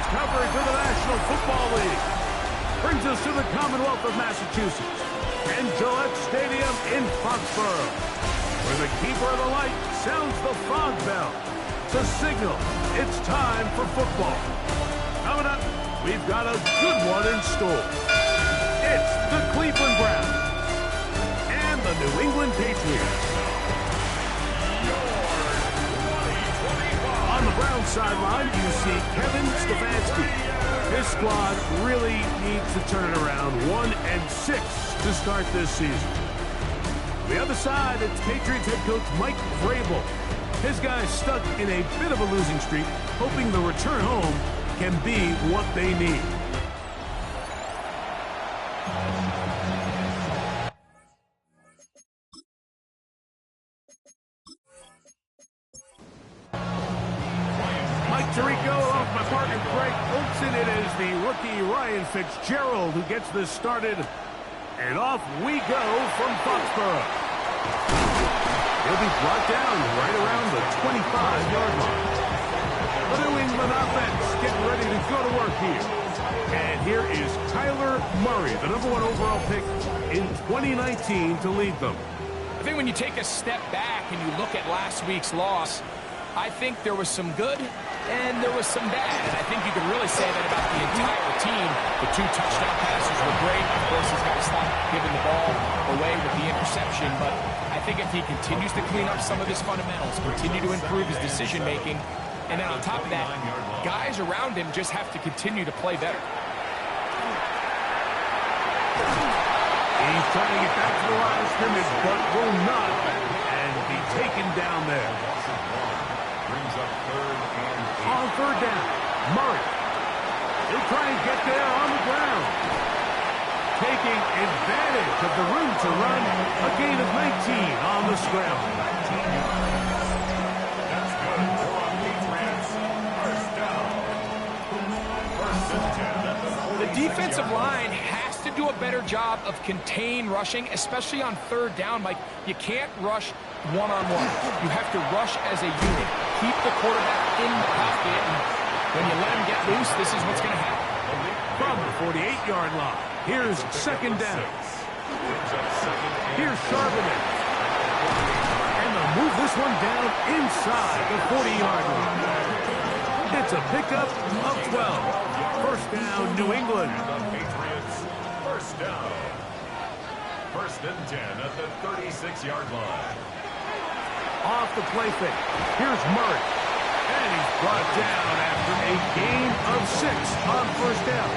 Patriots coverage of the National Football League. Brings us to the Commonwealth of Massachusetts and Gillette Stadium in Foxborough, where the keeper of the light sounds the fog bell to signal it's time for football. Coming up, we've got a good one in store. It's the Cleveland Browns and the New England Patriots. On the Browns sideline, you see Kevin Stefanski. His squad really needs to turn it around. 1-6 to start this season. On the other side, it's Patriots head coach Mike Vrabel. His guys stuck in a bit of a losing streak, hoping the return home can be what they need. It is the rookie Ryan Fitzgerald who gets this started, and off we go from Foxborough. He'll be brought down right around the 25-yard line. The New England offense getting ready to go to work here. And here is Kyler Murray, the #1 overall pick in 2019 to lead them. I think when you take a step back and you look at last week's loss, I think there was some good and there was some bad. And I think you could really say that about the entire team. The 2 touchdown passes were great. Of course, he's got to stop giving the ball away with the interception. But I think if he continues to clean up some of his fundamentals, continue to improve his decision-making, and then on top of that, guys around him just have to continue to play better. He's trying to get back to the line of scrimmage, but will not, and be taken down there. On third down, Murray. He'll try and get there on the ground. Taking advantage of the room to run. A gain of 19 on the scramble. That's good for Patriots. First down. The defensive line has to do a better job of contain rushing, especially on third down. Like, you can't rush one-on-one. You have to rush as a unit. Keep the quarterback in the pocket, and when you let him get loose, this is what's going to happen. From the 48-yard line, here's second down. Here's Charbonnet. And they'll move this one down inside the 40-yard line. It's a pickup of 12. First down, New England. First down. First and 10 at the 36-yard line. Off the play fake. Here's Murray. And he's brought down after a gain of 6 on first down.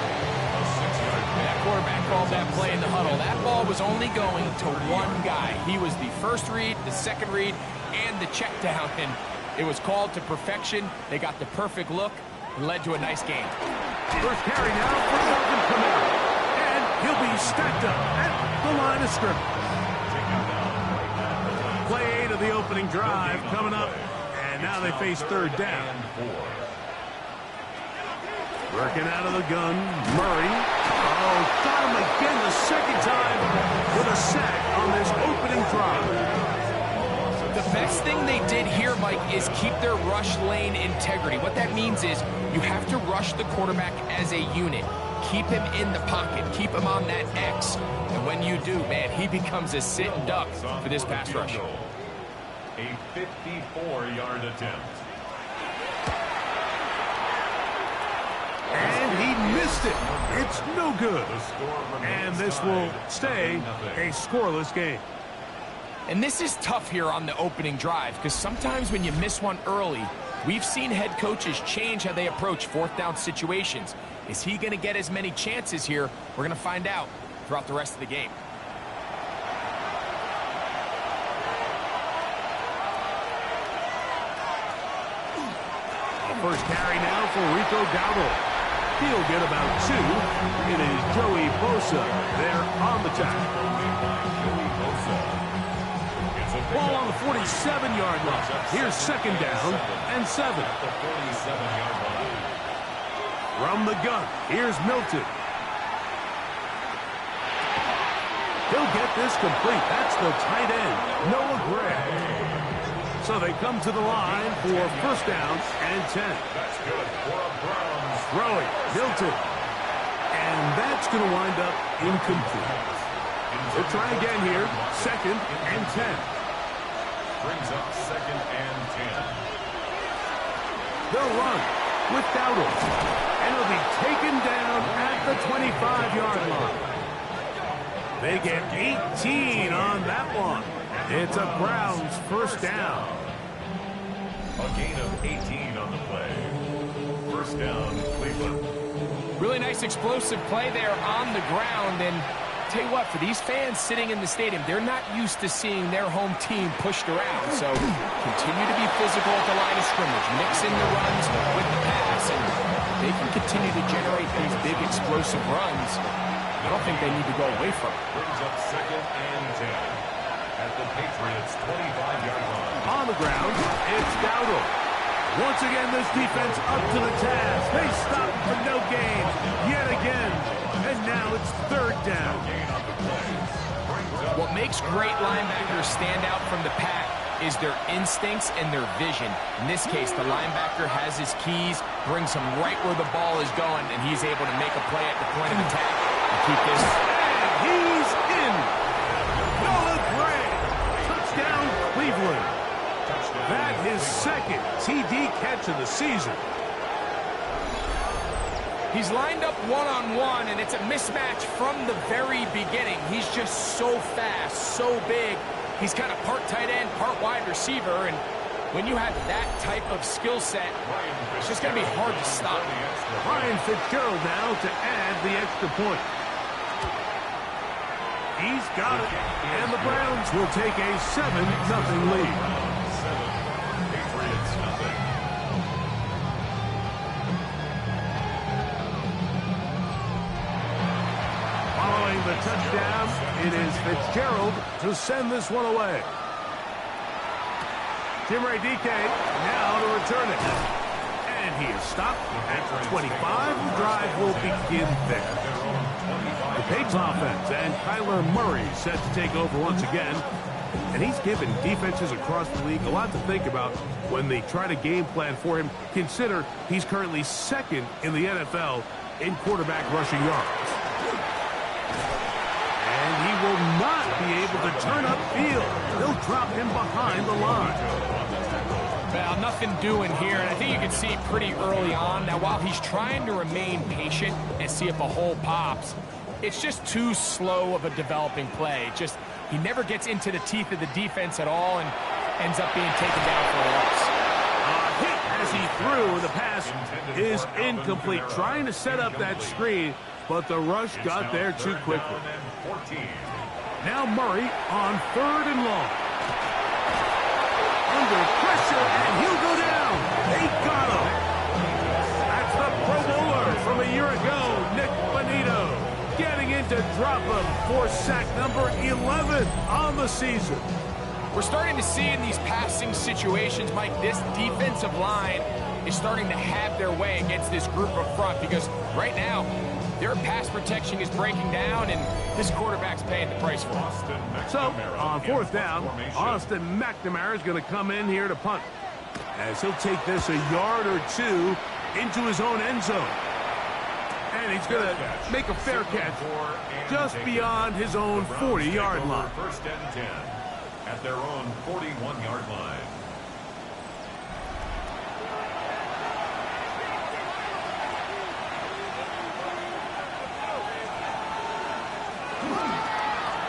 That quarterback called that play in the huddle. That ball was only going to one guy. He was the first read, the second read, and the check down. And it was called to perfection. They got the perfect look and led to a nice game. First carry now for Alvin Kamara. And he'll be stacked up at the line of scrimmage. Play 8 of the opening drive coming up, and now they face third down. Working out of the gun, Murray. Oh, got him again the second time with a sack on this opening drive. The best thing they did here, Mike, is keep their rush lane integrity. What that means is you have to rush the quarterback as a unit. Keep him in the pocket. Keep him on that X. And when you do, man, he becomes a sit and duck for this pass rush. A 54-yard attempt. And he missed it. It's no good. And this will stay a scoreless game. And this is tough here on the opening drive, because sometimes when you miss one early, we've seen head coaches change how they approach fourth down situations. Is he going to get as many chances here? We're going to find out throughout the rest of the game. First carry now for Rico Dowdle. He'll get about 2. It is Joey Bosa there on the tackle. Ball on the 47-yard line. Here's second down and 7. From the gun, here's Milton. He'll get this complete. That's the tight end, Noah Gray. So they come to the line for first down and 10. That's good for a Browns. Throwing, Hilton. And that's going to wind up incomplete. We'll try again here. Second and 10. Brings up second and 10. They'll run with Dowdle. And it'll be taken down at the 25-yard line. They get 18 on that one. It's a Browns first down. A gain of 18 on the play. First down, Cleveland. Really nice explosive play there on the ground. And tell you what, for these fans sitting in the stadium, they're not used to seeing their home team pushed around. So continue to be physical at the line of scrimmage. Mix in the runs with the pass. And they can continue to generate these big explosive runs. I don't think they need to go away from it. Brings up second and 10 at the Patriots' 25-yard line. On the ground, it's Dowdle. Once again, this defense up to the task. They stop for no gain yet again. And now it's third down. What makes great linebackers stand out from the pack is their instincts and their vision. In this case, the linebacker has his keys, brings him right where the ball is going, and he's able to make a play at the point of attack and keep this. And he's in. Noah Gray. Touchdown, Cleveland. That his second TD catch of the season. He's lined up one-on-one, and it's a mismatch from the very beginning. He's just so fast, so big. He's kind of part tight end, part wide receiver, and when you have that type of skill set, it's just going to be hard to stop. Ryan Fitzgerald now to add the extra point. He's got it, and the Browns will take a 7-0 lead. Patriots nothing. Following the touchdown, it is Fitzgerald to send this one away. Jim Ray DK now to return it. And he is stopped at 25. The drive will begin there. The Patriots offense and Kyler Murray set to take over once again. And he's given defenses across the league a lot to think about when they try to game plan for him. Consider he's currently second in the NFL in quarterback rushing yards. And he will not be able to turn upfield. They'll drop him behind the line. Well, nothing doing here, and I think you can see pretty early on. Now, while he's trying to remain patient and see if a hole pops, it's just too slow of a developing play. He never gets into the teeth of the defense at all and ends up being taken down for a loss. A hit as he threw. The pass is incomplete. Trying to set up that screen, but the rush got there too quickly. Now Murray on third and long. Under pressure, and he'll go down. They got him. That's the Pro Bowler from a year ago, Nick Bonito, getting in to drop him for sack number 11 on the season. We're starting to see in these passing situations, Mike, this defensive line is starting to have their way against this group up front because right now, their pass protection is breaking down, and this quarterback's paying the price for it. So, on fourth down, Austin McNamara is going to come in here to punt, as he'll take this a yard or two into his own end zone. And he's going to make a fair catch just beyond his own 40-yard line. First and 10 at their own 41-yard line.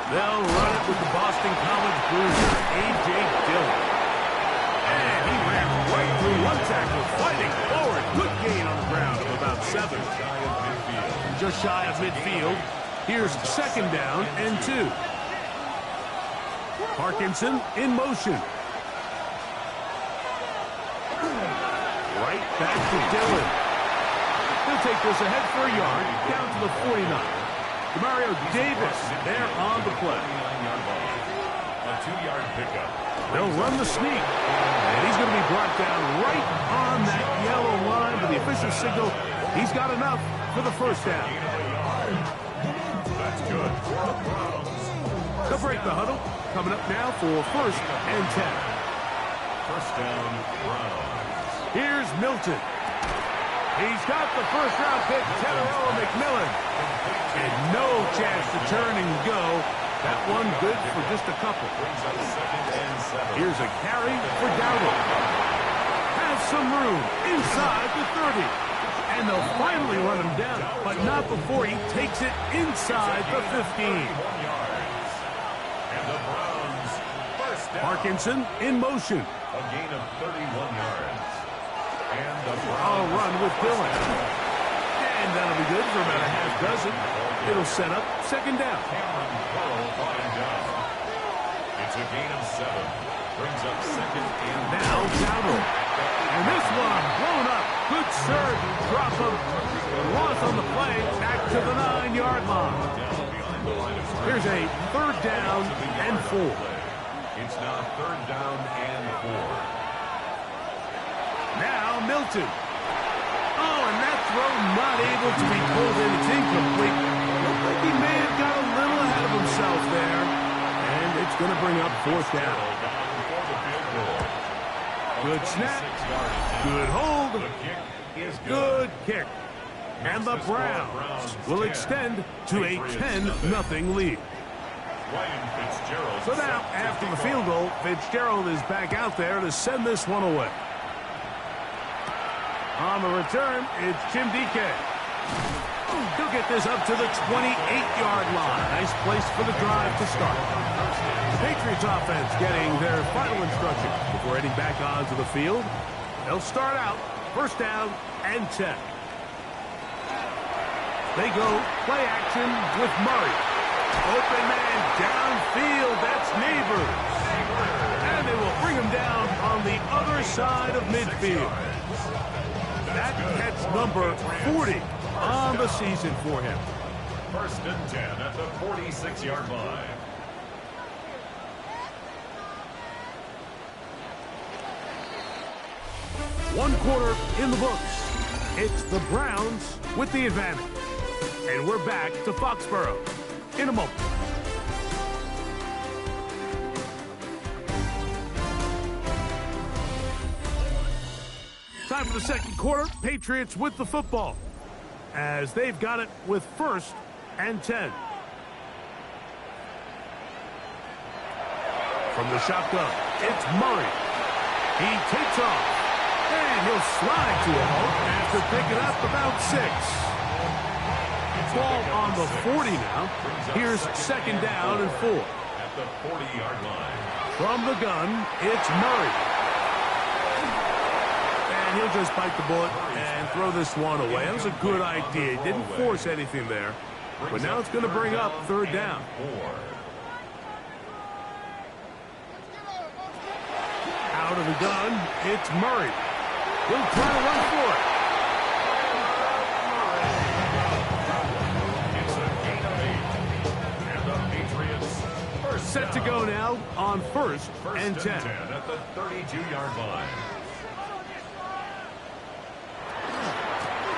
They'll run it with the Boston College bruiser, A.J. Dillon. And he ran right through one tackle, fighting forward. Good gain on the ground of about 7. Just shy of midfield. Here's second down and 2. Parkinson in motion. Right back to Dillon. He'll take this ahead for a yard, down to the 49. Demario Davis there on the play. A 2-yard pickup. They'll run the sneak. And he's going to be brought down right on that yellow line. But the official signal, he's got enough for the first down. That's good. They'll break the huddle. Coming up now for first and 10. First down, Browns. Here's Milton. He's got the first-round pick, Teteroa McMillan. And no chance to turn and go. That one good for just a couple. Brings up 2nd and 7. Here's a carry for Dowdle. Has some room inside the 30. And they'll finally run him down, but not before he takes it inside the 15. And the Browns, first down. Parkinson in motion. A gain of 31 yards. And the Browns I'll run with Dillon. And that'll be good for about a half dozen. It'll set up 2nd down. Cameron Curl brought him down. It's a gain of 7. Brings up 2nd and Now Dowdle. And this one blown up. Good surge. Drop him. Loss on the play. Back to the 9-yard line. down behind the line of scrimmage. Here's a 3rd down and 4. It's now 3rd down and 4. Now Milton. Oh, and that throw not able to be pulled in. It's incomplete. Looked like he may have got a little ahead of himself there. And it's going to bring up 4th down. Good snap. Good hold. The kick is Good kick. And the Browns will extend to a 10-0 lead. Ryan Fitzgerald. So now, after the field goal, Fitzgerald is back out there to send this one away. On the return, it's Tim DK. He'll get this up to the 28-yard line. Nice place for the drive to start. The Patriots offense getting their final instruction before heading back onto the field. They'll start out 1st down and 10. They go play action with Murray. Open man downfield. That's Neighbors. And they will bring him down on the other side of midfield. That catch number 40 on the season for him. 1st and 10 at the 46-yard line. One quarter in the books. It's the Browns with the advantage. And we're back to Foxborough in a moment. Time for the 2nd quarter. Patriots with the football as they've got it with 1st and 10. From the shotgun, it's Murray. He takes off. And he'll slide to a halt after picking up about 6. Ball on the 40 now. Here's 2nd down and 4. At the 40-yard line. From the gun, it's Murray. And he'll just bite the bullet and throw this one away. That was a good idea. He didn't force anything there. But now it's going to bring up 3rd down. Out of the gun, it's Murray. He'll try to run for it. It's a gain of 8. And the Patriots are Set to go now on 1st and 10. At the 32-yard line.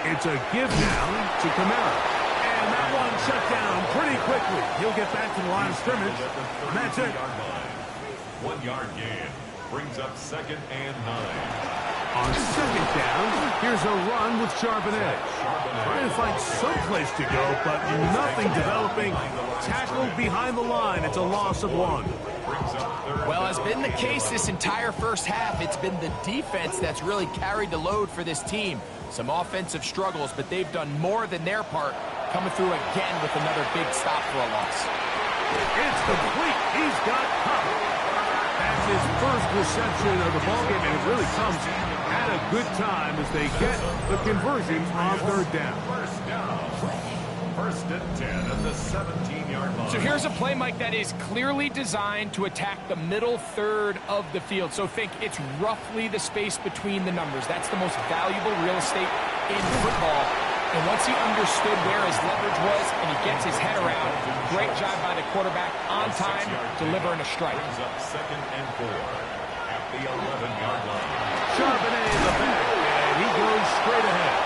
It's a give down to Kamara. And that one shut down pretty quickly. He'll get back to the line of scrimmage. And that's it. 1-yard gain. Brings up 2nd and 9. On 2nd down, here's a run with Charbonnet. Trying to find some place to go, but nothing developing. Tackled behind the line. It's a loss of 1. Well, as been the case this entire first half, it's been the defense that's really carried the load for this team. Some offensive struggles, but they've done more than their part, coming through again with another big stop for a loss. It's complete. He's got covered. That's his first reception of the ballgame, and it really comes at a good time as they get the conversion on 3rd down. 1st and 10 at the 17-yard line. So here's a play, Mike, that is clearly designed to attack the middle 3rd of the field. So think it's roughly the space between the numbers. That's the most valuable real estate in football. And once he understood where his leverage was and he gets his head around, great job by the quarterback on time, delivering a strike. Brings up 2nd and 4 at the 11-yard line. Charbonnet in the back, and he goes straight ahead.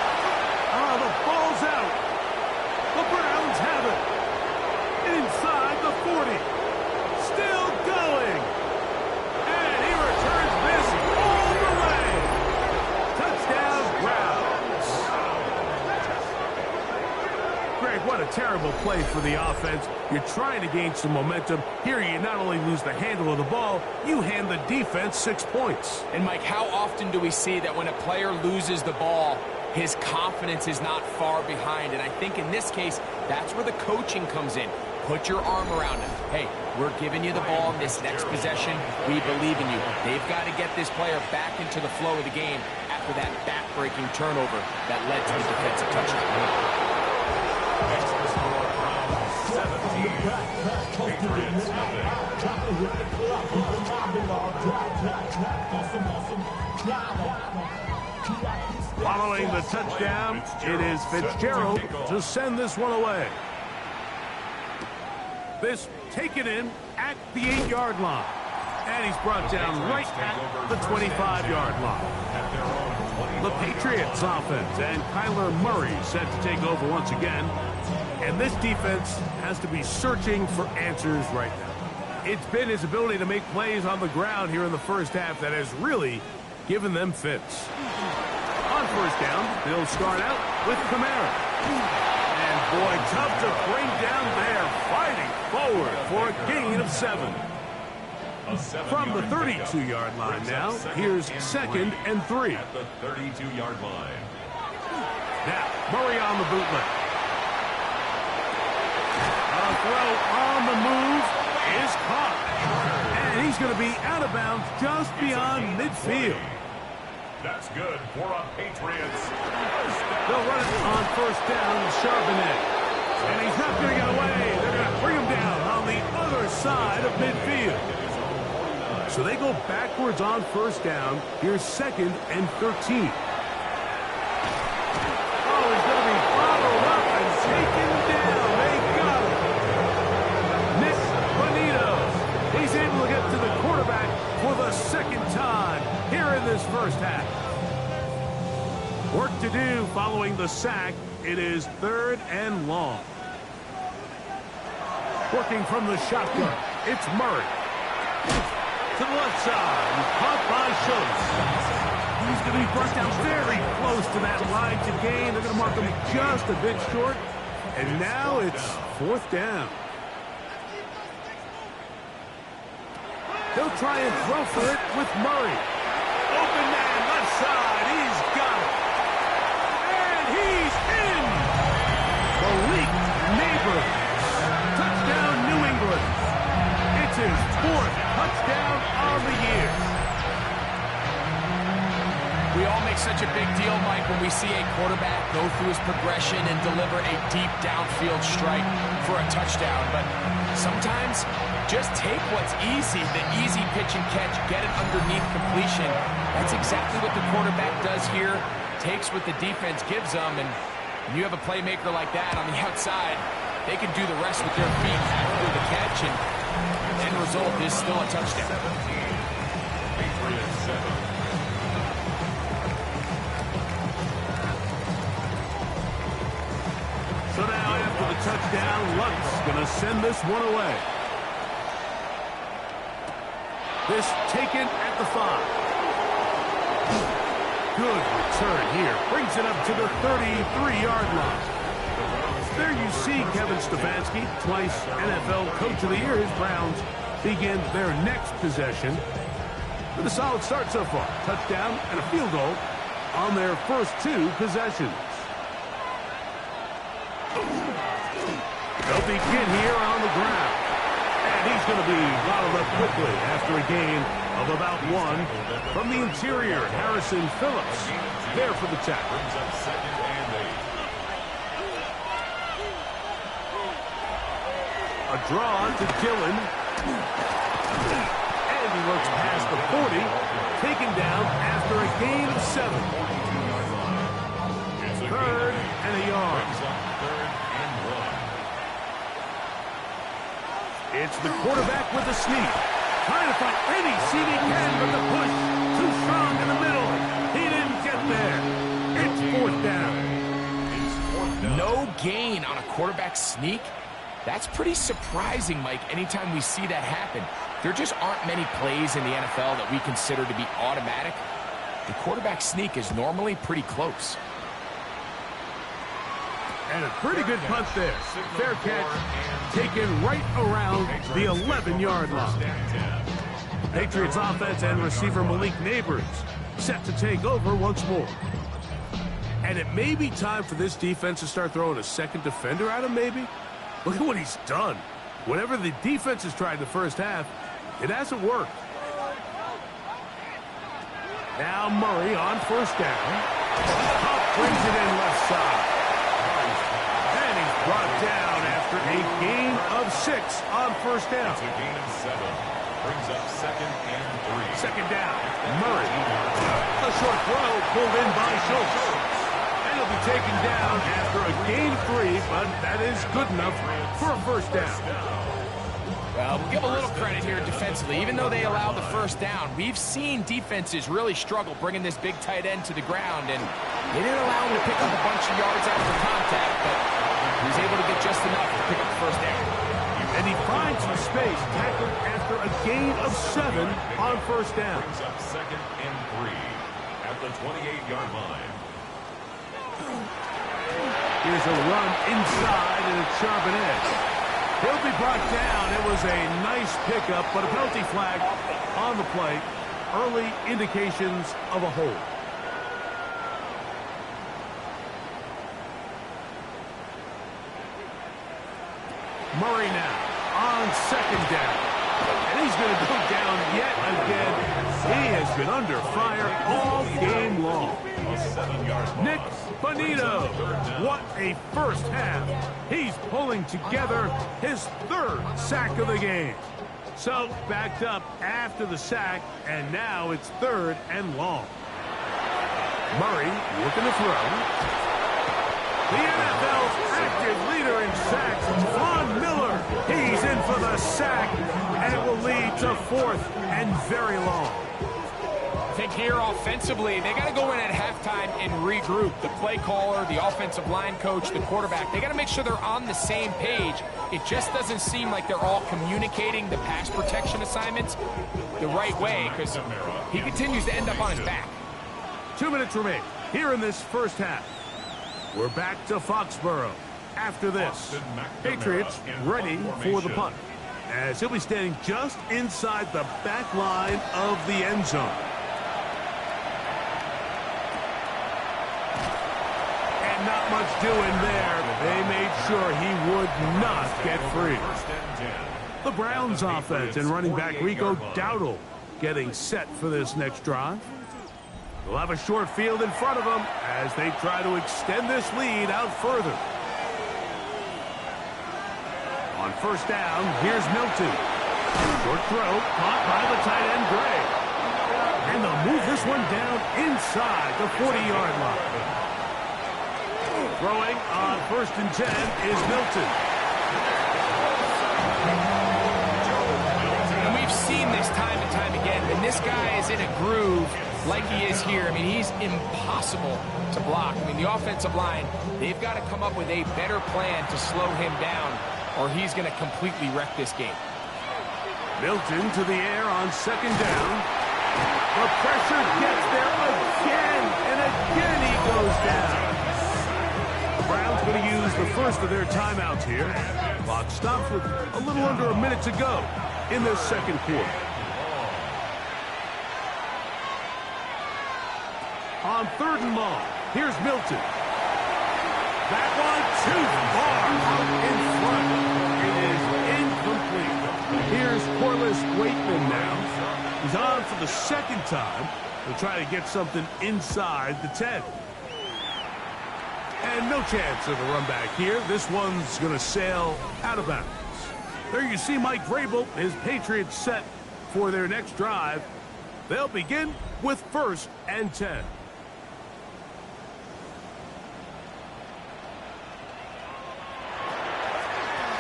Oh, the ball's out. The Browns have it. Inside the 40. Still going. And he returns this play for the offense. You're trying to gain some momentum. Here, you not only lose the handle of the ball, you hand the defense 6 points. And, Mike, how often do we see that when a player loses the ball, his confidence is not far behind? And I think in this case, that's where the coaching comes in. Put your arm around him. Hey, we're giving you the ball in this next possession. We believe in you. They've got to get this player back into the flow of the game after that back-breaking turnover that led to the defensive touchdown. Extra score from 17. Patriots nothing. Following the touchdown, it is Fitzgerald to send this one away. This taken in at the 8-yard line. And he's brought down right at the 25-yard line. The Patriots offense and Kyler Murray set to take over once again. And this defense has to be searching for answers right now. It's been his ability to make plays on the ground here in the first half that has really given them fits. On first down, they'll start out with Kamara. And boy, tough to bring down there, fighting forward for a gain of 7. From the 32-yard line now, here's 2nd and 3. At the 32-yard line. Now, Murray on the bootleg. A throw on the move is caught. And he's going to be out of bounds just beyond midfield. That's good for a Patriots. They'll run it on first down with Charbonnet. And he's not going to get away. They're going to bring him down on the other side of midfield. So they go backwards on first down. Here's 2nd and 13. Oh, he's going to be followed up and taken down. They got him. Nick Bonito. He's able to get to the quarterback for the 2nd time here in this first half. Work to do following the sack. It is 3rd and long. Working from the shotgun, it's Murray. To the left side, caught by Schultz. He's going to be brought down very close to that line to gain. They're going to mark him just a bit short. And now it's 4th down. He'll try and throw for it with Murray. Open man, left side. He's got it. And he's in. Malik Neighbors. Touchdown, New England. It's his 4th touchdown on the year. We all make such a big deal, Mike, when we see a quarterback go through his progression and deliver a deep downfield strike for a touchdown. But sometimes just take what's easy, the easy pitch and catch, get it underneath completion. That's exactly what the quarterback does here. Takes what the defense gives them, and when you have a playmaker like that on the outside, they can do the rest with their feet after the catch, and the end result is still a touchdown. 17. Patriots 7. So now after the touchdown, Lunt's going to send this one away. This taken at the 5. Good return here. Brings it up to the 33-yard line. There you see Kevin Stefanski, twice NFL Coach of the Year. His Browns begin their next possession with a solid start so far. Touchdown and a field goal on their first 2 possessions. They'll begin here on the ground. And he's going to be bottled up quickly after a gain of about 1 from the interior. Harrison Phillips there for the tackle. Brings up 2nd and 8. A draw to Dillon. And he looks past the 40. Taken down after a gain of 7. 3rd and a yard. It's the quarterback with the sneak. Trying to find any seam he can, but the push too strong in the middle. He didn't get there. It's 4th down. No gain on a quarterback sneak? That's pretty surprising, Mike, anytime we see that happen. There just aren't many plays in the NFL that we consider to be automatic. The quarterback sneak is normally pretty close. And a pretty good punt there. Fair catch, taken right around the 11-yard line. Patriots offense and receiver Malik Neighbors set to take over once more. And it may be time for this defense to start throwing a second defender at him, maybe. Look at what he's done. Whatever the defense has tried the first half, it hasn't worked. Now Murray on first down. Up brings it in left side. And he's brought down after a gain of 6 on first down. It's a gain of 7. Brings up 2nd and 3. Second down. Murray. A short throw pulled in by Schultz. And he'll be taken down after a gain of 3, but that is good enough for a first down. Well, we'll give a little credit here defensively. Even though they allowed the first down, we've seen defenses really struggle bringing this big tight end to the ground, and they didn't allow him to pick up a bunch of yards after contact, but he was able to get just enough to pick up the first down. And he finds some space, tackled after a gain of 7 on first down. Brings up 2nd and 3 at the 28-yard line. Here's a run inside, and it's Charbonnet. He'll be brought down. It was a nice pickup, but a penalty flag on the play. Early indications of a hold. Murray now on second down. And he's going to go down yet again. He has been under fire all game long. Nick Bonito, what a first half. He's pulling together his 3rd sack of the game. So backed up after the sack, and now it's 3rd and long. Murray looking to throw. The NFL's active leader in sacks, Von Miller. He's in for the sack, and it will lead to 4th and very long. I think here offensively, they got to go in at halftime and regroup. The play caller, the offensive line coach, the quarterback, they got to make sure they're on the same page. It just doesn't seem like they're all communicating the pass protection assignments the right way, because he continues to end up on his back. 2 minutes remain here in this first half. We're back to Foxborough. After this, Patriots ready for the punt, as he'll be standing just inside the back line of the end zone. And not much doing there. They made sure he would not get free. The Browns offense and running back Rico Dowdle getting set for this next drive. They'll have a short field in front of them as they try to extend this lead out further. On first down, here's Milton. Short throw, caught by the tight end, Gray. And they'll move this one down inside the 40-yard line. Throwing on 1st and 10 is Milton. And we've seen this time and time again. When this guy is in a groove like he is here, I mean, he's impossible to block. I mean, the offensive line, they've got to come up with a better plan to slow him down, or he's going to completely wreck this game. Milton to the air on 2nd down. The pressure gets there again, and again he goes down. The Browns going to use the first of their timeouts here. Clock stops with a little under a minute to go in this second quarter. On 3rd and long, here's Milton. That one too far out in front. It is incomplete. Here's Corliss Wakeman now. He's on for the 2nd time. He'll try to get something inside the 10. And no chance of a run back here. This one's going to sail out of bounds. There you see Mike Vrabel, his Patriots set for their next drive. They'll begin with 1st and 10.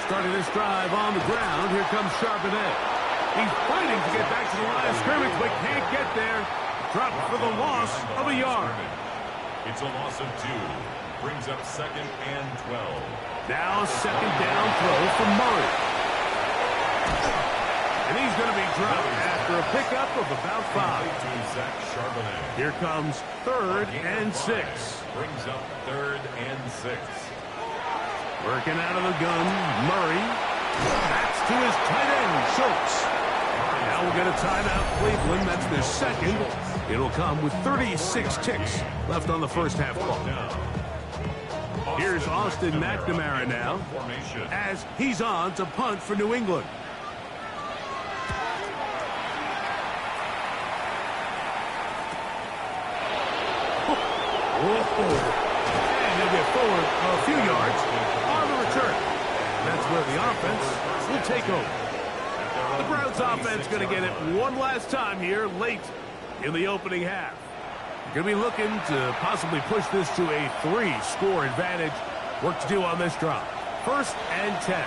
Starting this drive on the ground, here comes Charbonnet. He's fighting to get back to the line of scrimmage, but can't get there. Dropped for the loss of a yard. It's a loss of 2. Brings up 2nd and 12. Now 2nd down throw from Murray. And he's going to be dropped after a pickup of about 5. Here comes 3rd and 6. Brings up 3rd and 6. Working out of the gun, Murray. That's to his tight end, Schultz. Now we'll get a timeout, Cleveland. That's their second. It'll come with 36 ticks left on the first half clock. Here's Austin McNamara now as he's on to punt for New England. And they'll get forward a few yards on the return. That's where the offense will take over. The Browns offense going to get it one last time here late in the opening half. Going to be looking to possibly push this to a 3-score advantage. Work to do on this drive. 1st and 10.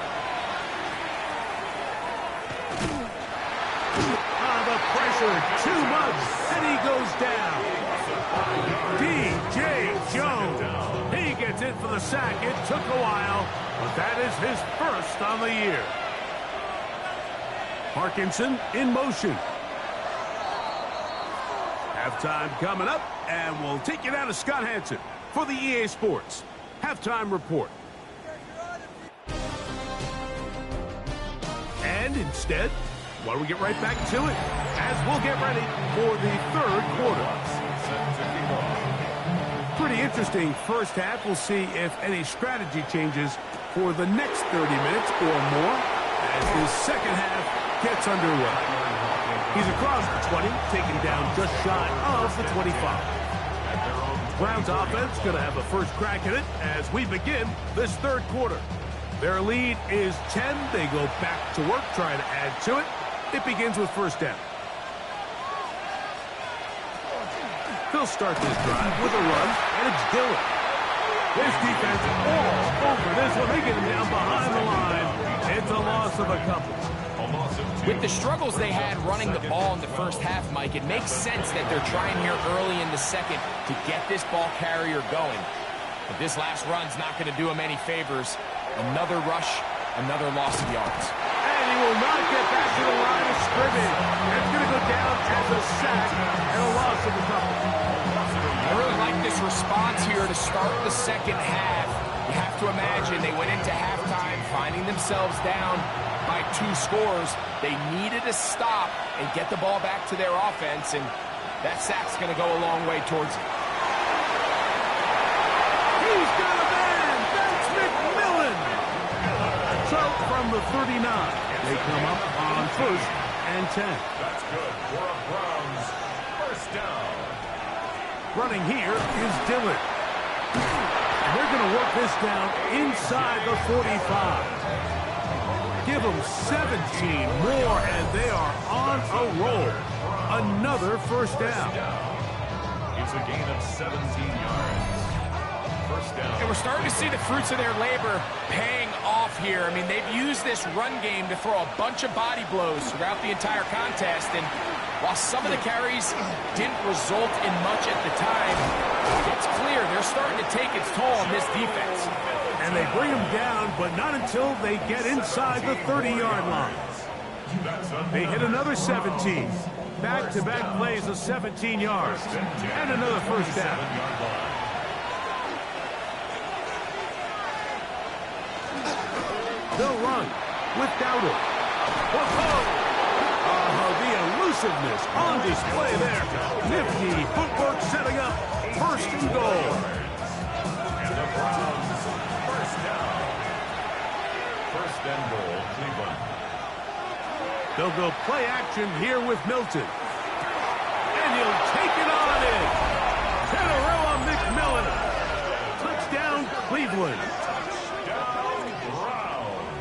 The pressure too much, and he goes down. D.J. Jones. He gets in for the sack. It took a while, but that is his first on the year. Parkinson in motion. Halftime coming up, and we'll take you down to Scott Hansen for the EA Sports Halftime Report. And instead, why don't we get right back to it as we'll get ready for the third quarter. Pretty interesting first half. We'll see if any strategy changes for the next 30 minutes or more as the second half gets underway. He's across the 20, taken down just shy of the 25. Browns offense going to have a first crack at it as we begin this third quarter. Their lead is 10. They go back to work, trying to add to it. It begins with first down. They'll start this drive with a run, and it's Dillon. This defense all over this one. They get him down behind the line. It's a loss of a couple. With the struggles they had running the ball in the first half, Mike, it makes sense that they're trying here early in the second to get this ball carrier going. But this last run's not going to do him any favors. Another rush, another loss of yards. And he will not get back to the line of scrimmage. It's going to go down as a sack and a loss of a couple. I really like this response here to start the second half. You have to imagine they went into halftime finding themselves down by 2 scores. They needed to stop and get the ball back to their offense, and that sack's going to go a long way towards it. He's got a man! That's McMillan! So from the 39, they come up on 1st and 10. That's good for a Browns first down. Running here is Dillon. And they're going to work this down inside the 45. Give them 17 more, and they are on a roll. Another first down. It's a gain of 17 yards. First down. And we're starting to see the fruits of their labor paying off here. I mean, they've used this run game to throw a bunch of body blows throughout the entire contest. And while some of the carries didn't result in much at the time, it's clear they're starting to take its toll on this defense. And they bring them down, but not until they get inside the 30-yard line. They hit another 17. Back-to-back plays of 17 yards. And another first down. They'll run with Dowdle. The elusiveness on display there. Nifty footwork setting up 1st and goal. And the Browns first down. 1st and goal, Cleveland. They'll go play action here with Milton. And he'll take it on in. Tenerella McMillan. Touchdown, Cleveland.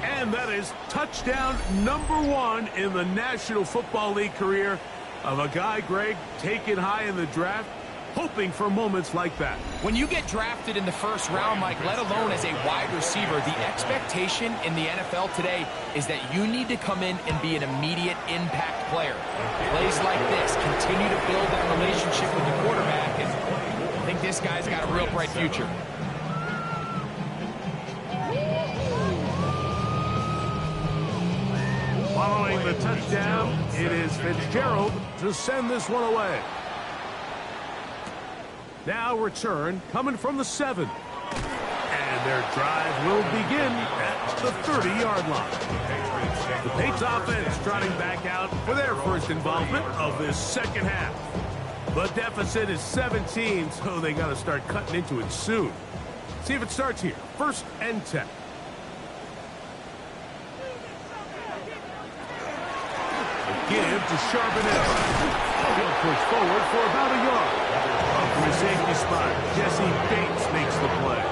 And that is touchdown number 1 in the National Football League career of a guy, Greg, taken high in the draft, hoping for moments like that. When you get drafted in the first round, Mike, let alone as a wide receiver, the expectation in the NFL today is that you need to come in and be an immediate impact player. Plays like this continue to build that relationship with the quarterback, and I think this guy's got a real bright future. Following the touchdown, it is Fitzgerald to send this one away. Now return coming from the 7. And their drive will begin at the 30-yard line. The Patriots offense trotting back out for their first involvement of this second half. The deficit is 17, so they got to start cutting into it soon. See if it starts here. 1st and 10. Give to Charbonnet. He'll push forward for about a yard. Up from his safety spot, Jesse Bates makes the play.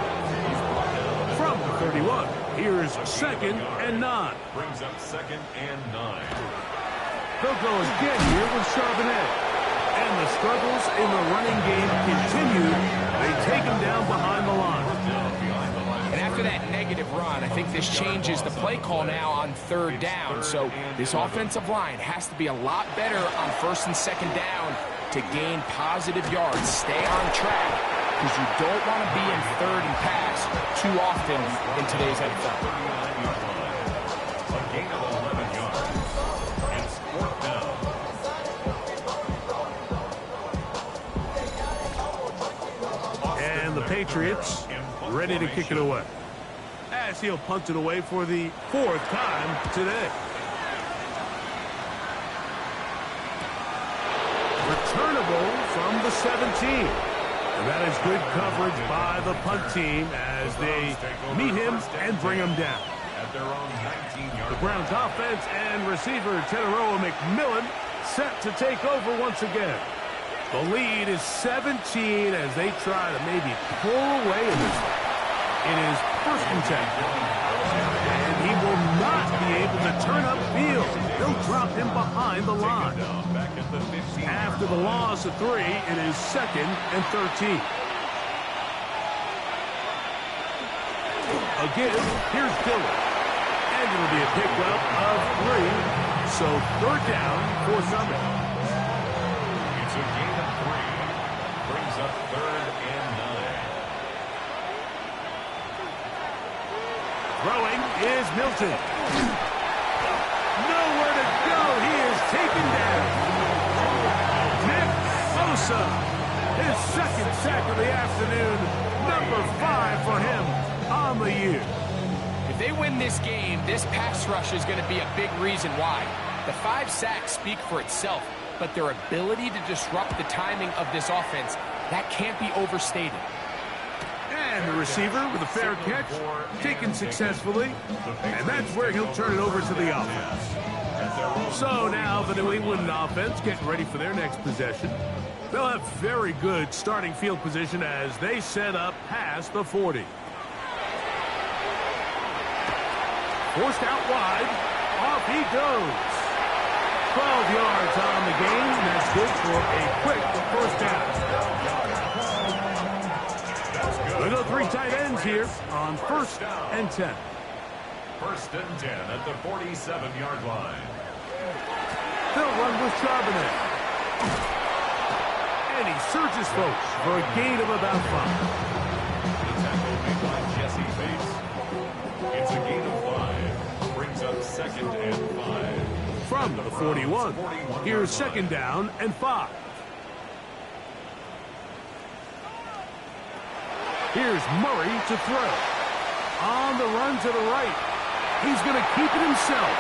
From the 31, here's 2nd and 9. Brings up 2nd and 9. They'll go again here with Charbonnet. And the struggles in the running game continue. They take him down behind the line. And after that negative run, I think this changes the play call now on 3rd down. So this offensive line has to be a lot better on 1st and 2nd down to gain positive yards. Stay on track, because you don't want to be in 3rd and pass too often in today's NFL. A gain of 11 yards. It's 4th down. And the Patriots ready to kick it away, as he'll punt it away for the 4th time today. Returnable from the 17. And that is good coverage by the punt team as they meet him and bring him down. At their own 19-yard. The Browns offense and receiver Teteroa McMillan set to take over once again. The lead is 17 as they try to maybe pull away in this one. It is 1st and 10. And he will not be able to turn upfield. They'll drop him behind the line. After the loss of 3, it is 2nd and 13. Again, here's Dillon. And it'll be a pickup of 3. So 3rd down for Summit. It's a gain of 3. Brings up 3rd and 9. Throwing is Milton. Nowhere to go. He is taken down. Nick Bosa, his 2nd sack of the afternoon. Number 5 for him on the year. If they win this game, this pass rush is going to be a big reason why. The 5 sacks speak for itself, but their ability to disrupt the timing of this offense, that can't be overstated. And the receiver with a fair catch, taken successfully, and that's where he'll turn it over to the offense. So now the New England offense getting ready for their next possession. They'll have very good starting field position as they set up past the 40. Forced out wide, off he goes. 12 yards on the game, and that's good for a quick 1st down. We'll go 3 tight ends here on 1st and 10. 1st and 10 at the 47-yard line. They'll run with Charbonnet. And he surges folks for a gain of about 5. The tackle made by Jesse Bates. It's a gain of 5. Brings up 2nd and 5. From the 41, here's 2nd down and 5. Here's Murray to throw. On the run to the right. He's going to keep it himself.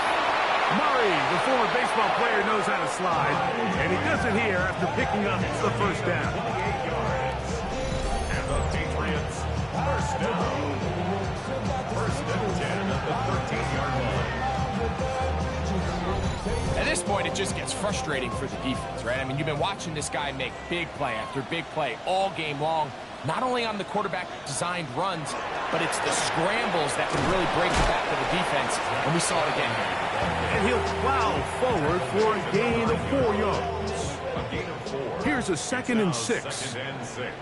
Murray, the former baseball player, knows how to slide. And he does it here after picking up the 1st down. 28 yards. And the Patriots, 1st down. 1st and 10 at the 13-yard line. At this point, it just gets frustrating for the defense, right? I mean, you've been watching this guy make big play after big play all game long, not only on the quarterback-designed runs, but it's the scrambles that can really break the back of the defense, and we saw it again. And he'll plow forward for a gain of 4 yards. A gain of 4. Here's a 2nd and 6. 2nd and 6.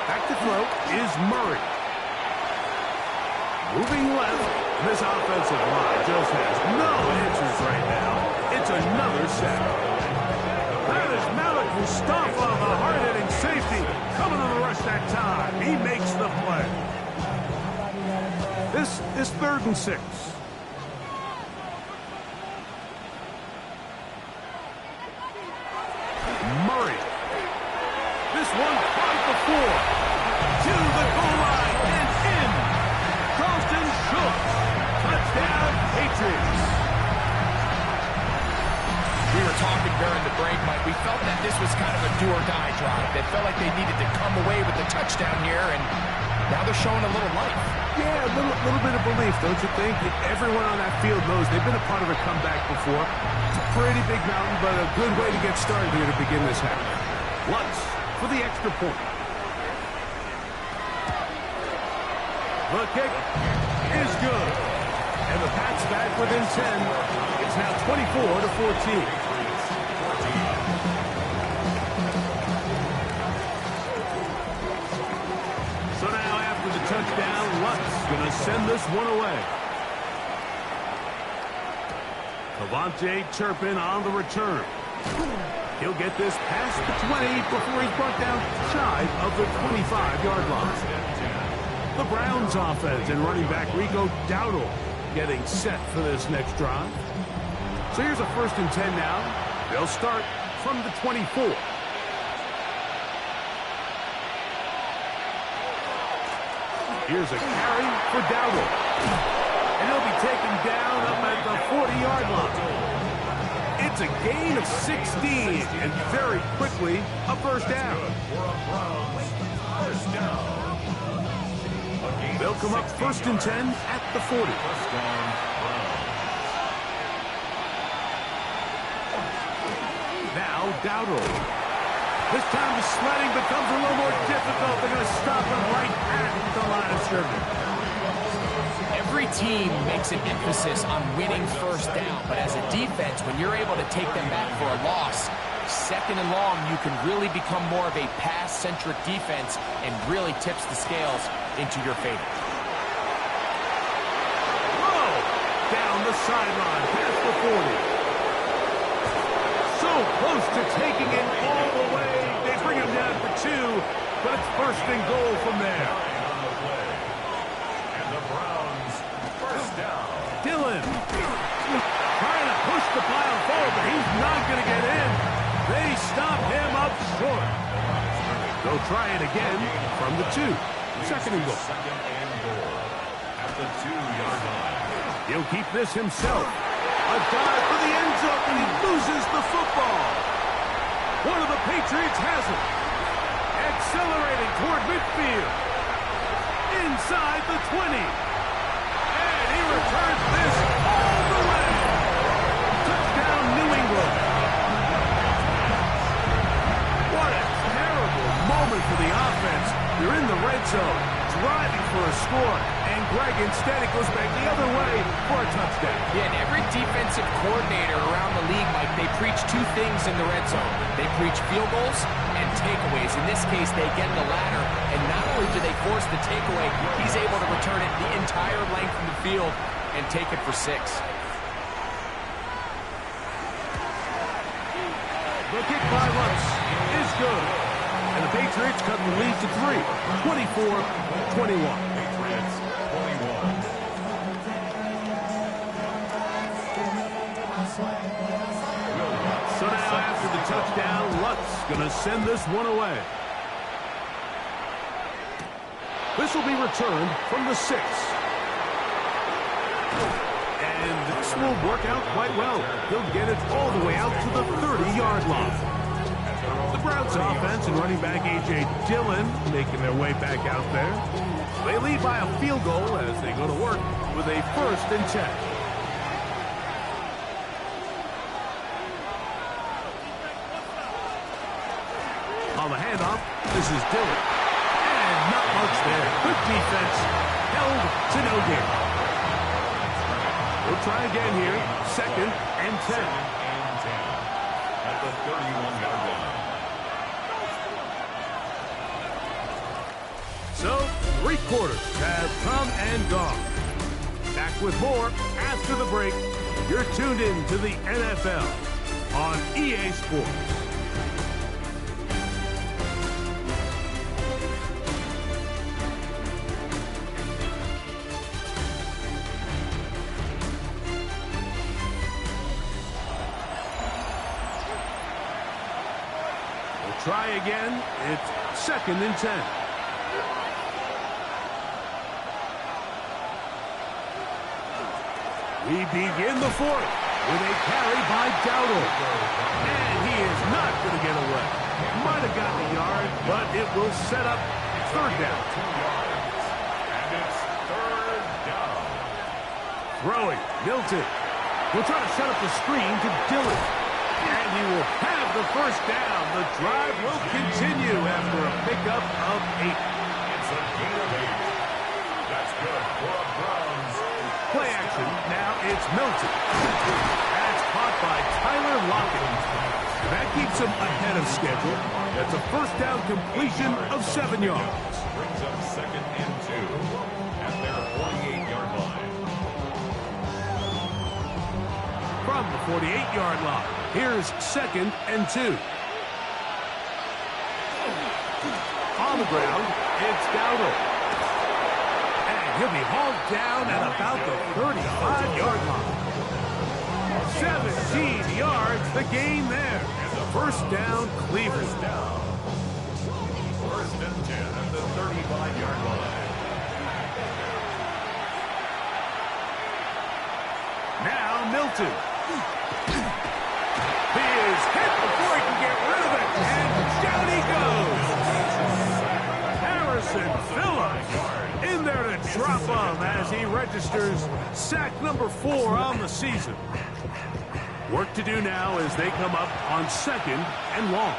Back to throw is Murray. Moving left, this offensive line just has no answers right now. It's another sack. That is Malik Mustafa, the hard-hitting safety, coming on the rush that time. He makes the play. This is 3rd and 6. Murray. This one caught before. break, Mike, we felt that this was kind of a do-or-die drive. They felt like they needed to come away with the touchdown here, and now they're showing a little life. Yeah, a little bit of belief, don't you think? Everyone on that field knows they've been a part of a comeback before. It's a pretty big mountain, but a good way to get started here to begin this half. Lutz for the extra point. The kick is good. And the Pats back within 10. It's now 24-14. So now after the touchdown, Lutz going to send this one away. Cavante Turpin on the return. He'll get this past the 20 before he's brought down shy of the 25-yard line. The Browns offense and running back Rico Dowdle getting set for this next drive. So here's a 1st and 10 now. They'll start from the 24. Here's a carry for Dowdle. And he'll be taken down up at the 40-yard line. It's a gain of 16, and very quickly, a first down. They'll come up 1st and 10 at the 40. Now Dowdle. This time the sledding becomes a little more difficult. They're going to stop him right at the line of scrimmage. Every team makes an emphasis on winning first down, but as a defense, when you're able to take them back for a loss, 2nd and long, you can really become more of a pass-centric defense and really tips the scales into your favor. Whoa! Down the sideline, past the 40. So close to taking it all the way. They bring him down for 2, but it's 1st and goal from there. And the Browns, first down. Dillon trying to push the pile forward, but he's not going to get in. They stop him up short. They'll try it again from the 2. 2nd and goal. Second and goal at the 2-yard line. He'll keep this himself. A dive for the end zone, and he loses the football. One of the Patriots has it. Accelerating toward midfield. Inside the 20. And he returns this all the way. Touchdown, New England. What a terrible moment for the offense. You're in the red zone, driving for a score. And Greg, instead, it goes back the other way for a touchdown. Yeah, and every defensive coordinator around the league, Mike, they preach 2 things in the red zone. They preach field goals and takeaways. In this case, they get the latter, and not only do they force the takeaway, he's able to return it the entire length of the field and take it for 6. The kick by Lutz is good. And the Patriots cut the lead to 3, 24-21. Patriots, 21. So now after the touchdown, Lutz going to send this one away. This will be returned from the 6. And this will work out quite well. He'll get it all the way out to the 30-yard line. The Browns offense and running back A.J. Dillon making their way back out there. They lead by a field goal as they go to work with a 1st and 10. On the handoff, this is Dillon. And not much there. Good defense. Held to no gain. We'll try again here. 2nd and 10. At the 31-yard line. So, 3 quarters have come and gone. Back with more after the break. You're tuned in to the NFL on EA Sports. We'll try again. It's 2nd and 10. We begin the 4th. with a carry by Dowdle. And he is not going to get away. Might have gotten a yard, but it will set up third down. 2 yards. And it's third down. Throwing, Milton. He'll try to set up the screen to Dillon. And he will have the first down. The drive will continue after a pickup of 8. It's a gain of 8. That's good for a Browns. Play action. Now it's Milton. That's caught by Tyler Lockett. And that keeps him ahead of schedule. That's a first down completion of 7 yards. Brings up 2nd and 2 at their 48-yard line. From the 48-yard line, here's 2nd and 2. On the ground, it's Dowdle. And he'll be hauled down at about the 35-yard line. 17 yards, the gain there. First down, Cleveland. First and 10 at the 35-yard line. Now Milton. He is hit before he can get rid of it. And down he goes. Harrison Phillips in there to drop him as he registers sack number 4 on the season. Work to do now as they come up on 2nd and long.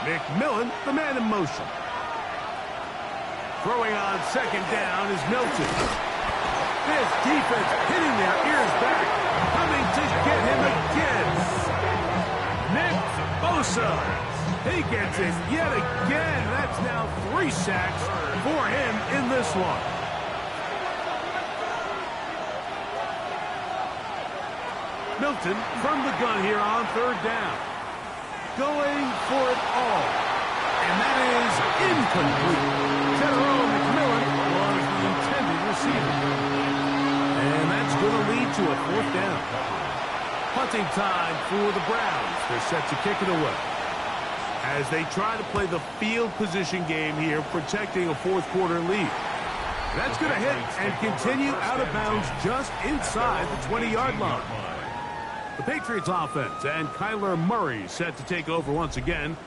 McMillan, the man in motion. Throwing on 2nd down is Milton. This defense hitting their ears back, coming to get him again. Nick Bosa, he gets it yet again. That's now 3 sacks for him in this one. Milton from the gun here on 3rd down. Going for it all. And that is incomplete. General McMillan was the intended receiver. And that's going to lead to a 4th down. Punting time for the Browns. They're set to kick it away. As they try to play the field position game here, protecting a 4th quarter lead. That's going to hit and continue out of bounds just inside the 20-yard line. The Patriots offense and Kyler Murray set to take over once again.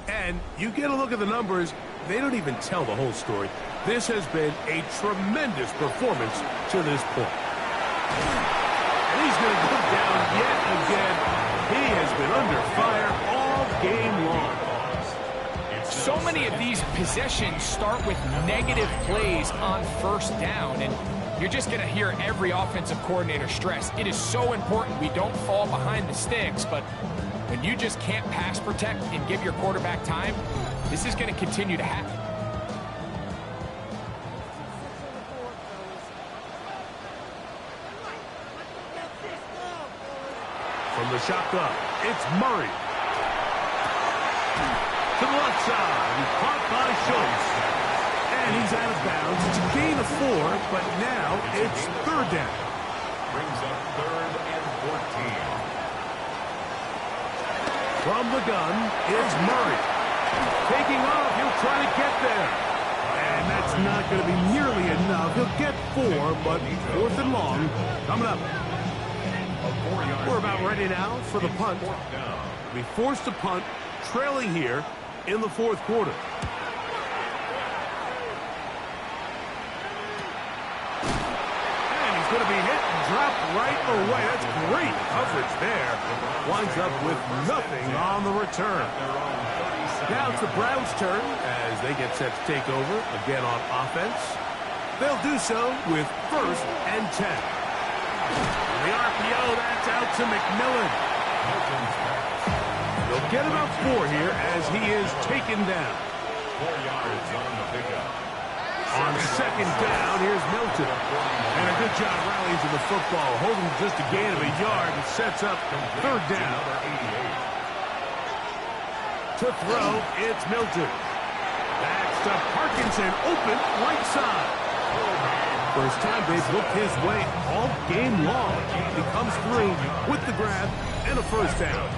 And you get a look at the numbers, they don't even tell the whole story. This has been a tremendous performance to this point. And he's going to go down yet again. He has been under fire all game long. So many of these possessions start with negative plays on 1st down, and you're just going to hear every offensive coordinator stress. It is so important we don't fall behind the sticks, but when you just can't pass protect and give your quarterback time, this is going to continue to happen. From the shotgun, it's Murray. To the left side, he's caught by Schultz. And he's out of bounds. It's a gain of 4, but now it's 3rd down. Brings up 3rd and 14. From the gun, it's Murray. Taking off, he'll try to get there. And that's not going to be nearly enough. He'll get 4, but 4th and long coming up. We're about ready now for the punt. Be forced to punt, trailing here in the 4th quarter. And he's going to be hit and dropped right away. That's great coverage there. Winds up with nothing on the return. Now it's the Browns' turn as they get set to take over again on offense. They'll do so with 1st and 10. The RPO, that's out to McMillan. They'll get about 4 here as he is taken down. 4 yards on the pickup. On 2nd down, here's Milton. And a good job rallying to the football, holding just a gain of a yard and sets up 3rd down. To throw, it's Milton. That's to Parkinson, open right side. First time they've looked his way all game long. He comes through with the grab and a 1st down.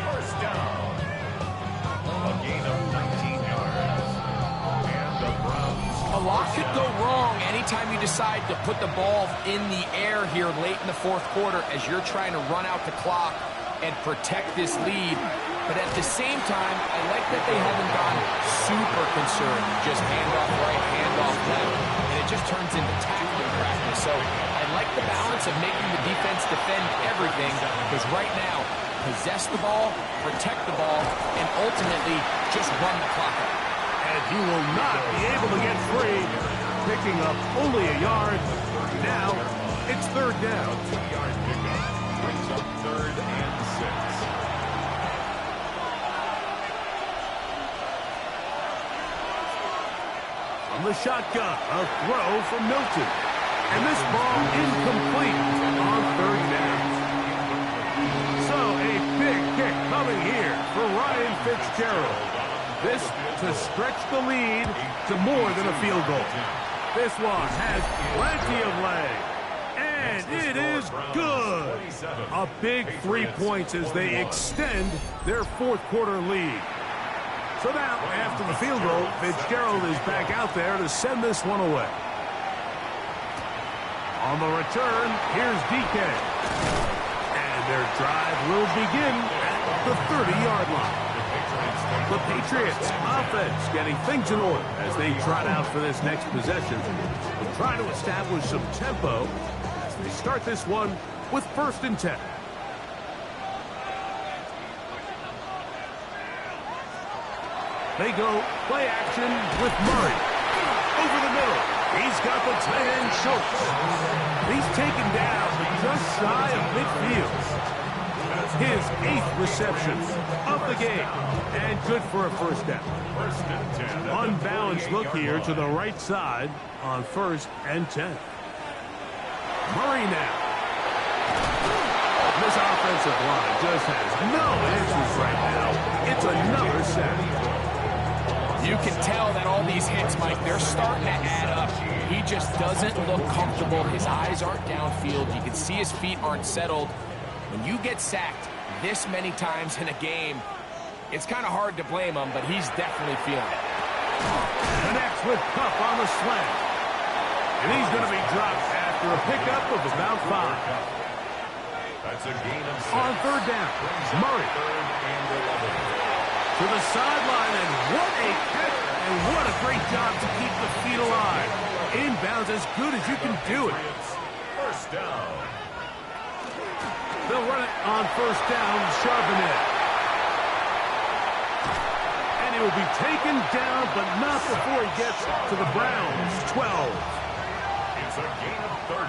First down. A gain of 19 yards. And the Browns. A lot could go wrong any anytime you decide to put the ball in the air here late in the fourth quarter as you're trying to run out the clock and protect this lead. But at the same time, I like that they haven't gone super concerned. Just handoff right, handoff left, and it just turns into tackling practice. So I like the balance of making the defense defend everything, because right now, possess the ball, protect the ball, and ultimately just run the clock out. And he will not be able to get free, picking up only a yard. Now, it's third down. 2-yard pickup brings up 3rd and 6. From the shotgun, a throw from Milton. And this ball incomplete on third down. So a big kick coming here for Ryan Fitzgerald. This to stretch the lead to more than a field goal. This one has plenty of leg. And it is good. A big 3 points as they extend their fourth quarter lead. So now, after the field goal, Fitzgerald is back out there to send this one away. On the return, here's DK. And their drive will begin at the 30-yard line. The Patriots offense getting things in order as they trot out for this next possession. They'll try to establish some tempo as they start this one with 1st and 10. They go play action with Murray. Over the middle. He's got the tight end Schultz. He's taken down just shy of midfield. His 8th reception of the game. And good for a first down. Unbalanced look here to the right side on 1st and 10. Murray now. This offensive line just has no answers right now. It's another sack. You can tell that all these hits, Mike, they're starting to add up. He just doesn't look comfortable. His eyes aren't downfield. You can see his feet aren't settled. When you get sacked this many times in a game, it's kind of hard to blame him, but he's definitely feeling it. Connects with Cup on the slant. And he's going to be dropped after a pickup of about 5. That's a gain of 6. On third down, Murray. 3rd and 11. To the sideline, and what a catch, and what a great job to keep the feet alive. Inbounds as good as you can do it. First down. They'll run it on first down, Charbonnet. And he will be taken down, but not before he gets to the Browns, 12. It's a gain of 30.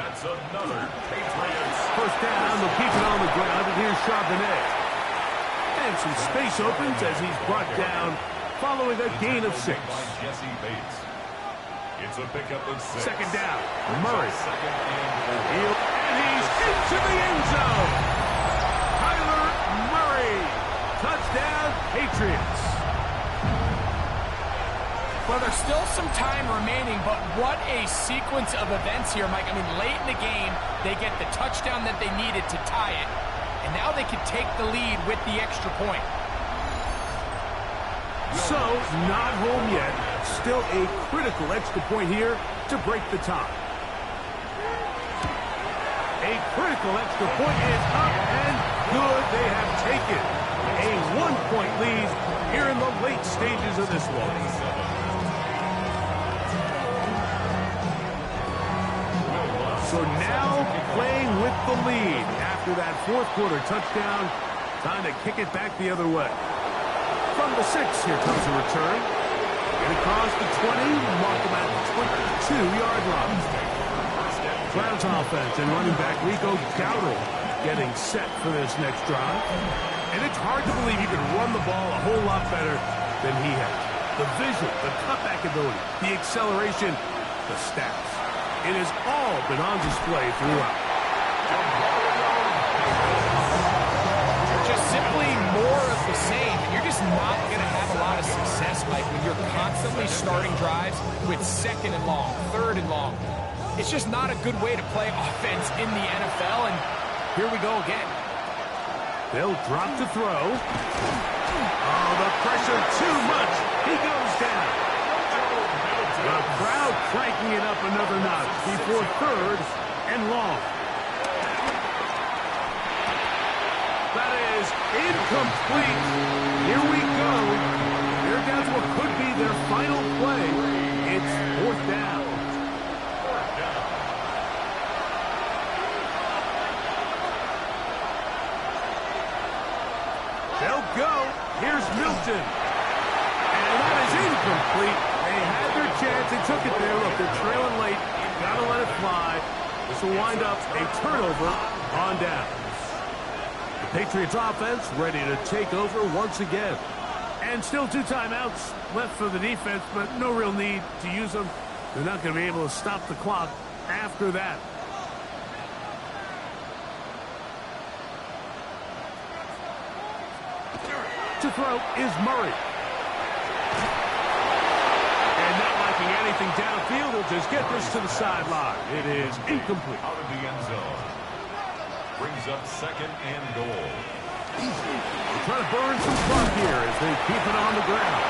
That's another Patriots. First down, they'll keep it on the ground, and here's Charbonnet. And some space opens as he's brought down following a gain of 6. Jesse Bates. It's a pickup of 6. Second down, Murray. Second and 4. And he's into the end zone. Kyler Murray. Touchdown, Patriots. Well, there's still some time remaining, but what a sequence of events here, Mike. I mean, late in the game, they get the touchdown that they needed to tie it. And now they can take the lead with the extra point. So, not home yet. Still a critical extra point here to break the tie. A critical extra point is up and good. They have taken a 1-point lead here in the late stages of this one. So now playing with the lead. After that fourth quarter touchdown, time to kick it back the other way. From the 6, here comes a return. And across the 20, mark them at the 22-yard line. Browns offense and running back Rico Dowdle getting set for this next drive. And it's hard to believe he can run the ball a whole lot better than he has. The vision, the cutback ability, the acceleration, the stats. It has all been on display throughout. Just simply more of the same. And you're just not going to have a lot of success, Mike, when you're constantly starting drives with 2nd and long, 3rd and long. It's just not a good way to play offense in the NFL, and here we go again. They'll drop to throw. Oh, the pressure too much. He goes down. The crowd up another notch before 3rd and long. That is incomplete. Here we go. Here comes what could be their final play. It's 4th down. They'll go. Here's Milton. And that is incomplete. They had their chance. They took it there. Look, they're trailing late. Got to let it fly. This will wind up a turnover on down. The Patriots offense ready to take over once again. And still 2 timeouts left for the defense, but no real need to use them. They're not going to be able to stop the clock after that. To throw is Murray. And not liking anything downfield, he'll just get this to the sideline. It is incomplete. Out of the end zone. Brings up 2nd and goal. They're trying to burn some clock here as they keep it on the ground.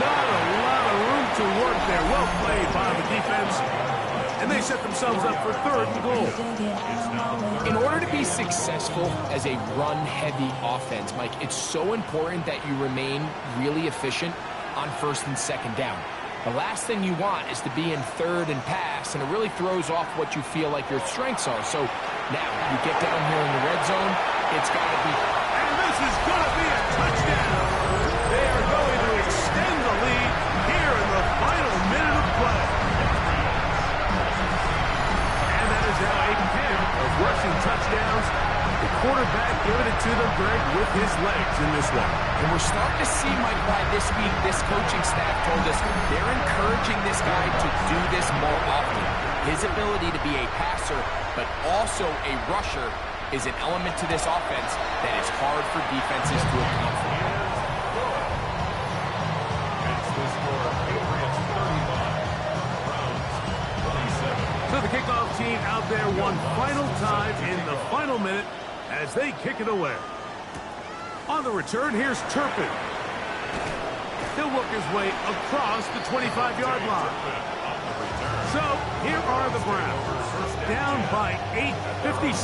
Not a lot of room to work there. Well played by the defense. And they set themselves up for 3rd and goal. In order to be successful as a run-heavy offense, Mike, it's so important that you remain really efficient on 1st and 2nd down. The last thing you want is to be in 3rd and pass, and it really throws off what you feel like your strengths are. So now you get down here in the red zone, it's got to be. And this is going to be a touchdown. They are going to extend the lead here in the final minute of play. And that is now a pair of rushing touchdowns. The quarterback giving it to them, Greg, with his legs in this one. And we're starting to see, Mike, why this week this coaching staff told us they're encouraging this guy to do this more often. His ability to be a passer, but also a rusher, is an element to this offense that is hard for defenses to account for. That's the score. Patriots 35. Browns 27. So the kickoff team out there one final time in the final minute as they kick it away. On the return, here's Turpin. He'll work his way across the 25-yard line. So here are the Browns. Down by 8, 57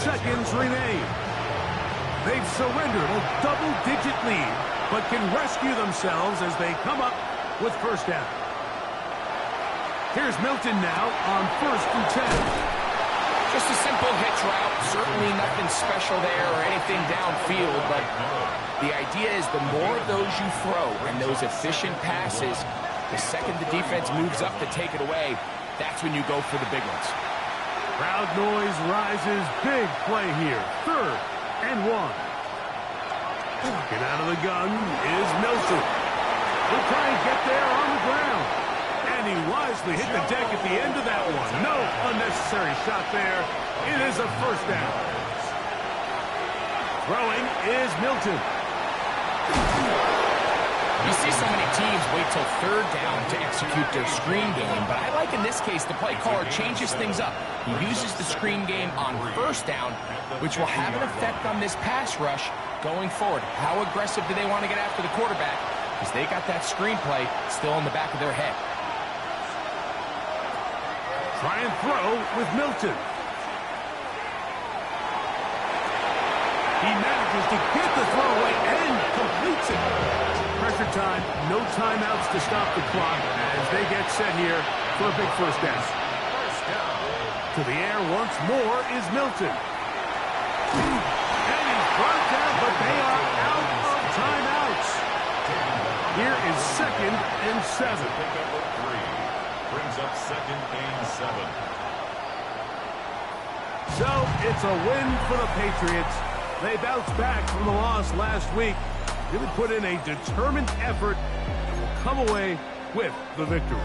seconds remain. They've surrendered a double-digit lead, but can rescue themselves as they come up with 1st down. Here's Milton now on 1st and 10. Just a simple hitch route. Certainly nothing special there or anything downfield, but the idea is the more of those you throw and those efficient passes, the second the defense moves up to take it away, that's when you go for the big ones. Crowd noise rises. Big play here. 3rd and 1. Get out of the gun is Milton. He'll try and get there on the ground. And he wisely hit the deck at the end of that one. No unnecessary shot there. It is a 1st down. Throwing is Milton. You see so many teams wait till 3rd down to execute their screen game, but I like in this case the play caller changes things up. He uses the screen game on 1st down, which will have an effect on this pass rush going forward. How aggressive do they want to get after the quarterback? Because they got that screen play still in the back of their head. Try and throw with Milton. He manages to get the throw away and completes it. Pressure time, no timeouts to stop the clock as they get set here for a big 1st down. To the air once more is Milton. And he's brought down, but they are out of timeouts. Here is 2nd and 7. Brings up 2nd and 7. So it's a win for the Patriots. They bounced back from the loss last week. Really put in a determined effort and will come away with the victory.